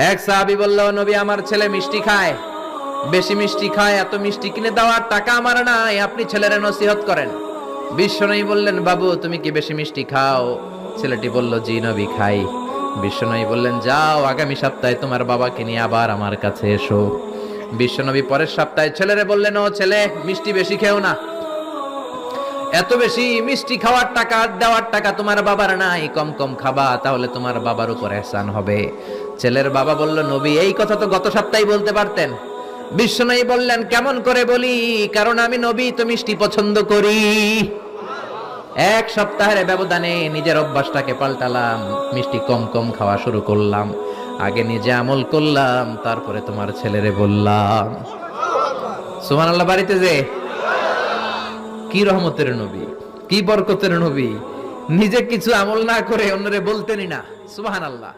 এক সাহাবী বলল, নবী আমার ছেলে মিষ্টি খায়, বেশি মিষ্টি খায়, এত মিষ্টি কিনে দেওয়ার টাকা আমার নাই, আপনি ছেলের নসিহত করেন। বিশ্বনবী বললেন, বাবু তুমি কি বেশি মিষ্টি খাও? ছেলেটি বলল, জি নবী খাই। বিশ্বনবী বললেন, যাও আগামী সপ্তাহে তোমার বাবাকে নিয়ে আবার আমার কাছে এসো। বিশ্বনবী পরের সপ্তাহে ছেলেরে বললেন, ও ছেলে মিষ্টি বেশি খেও না, এত বেশি মিষ্টি খাওয়ার টাকা দেওয়ার টাকা তোমার বাবার নাই, কম কম খাবা, তাহলে তোমার বাবার উপর ihsan হবে। ছেলের বাবা বলল, নবী এই কথা তো গত সপ্তাহে বলতে পারতেন। বিশ্বনবী বললেন, কেমন করে বলি, কারণ আমি নবী তো মিষ্টি পছন্দ করি। এক সপ্তাহের ব্যবধানে নিজের অভ্যাসটাকে পাল্টালাম, মিষ্টি কম কম খাওয়া শুরু করলাম, আগে নিজে আমল করলাম, তারপরে তোমার ছেলেরে বললাম। সুবহানাল্লাহ। বাড়িতে যে কি রহমতের নবী, কি বরকতের নবী, নিজে কিছু আমল না করে অন্যরে বলতেনই না। সুবহানাল্লাহ।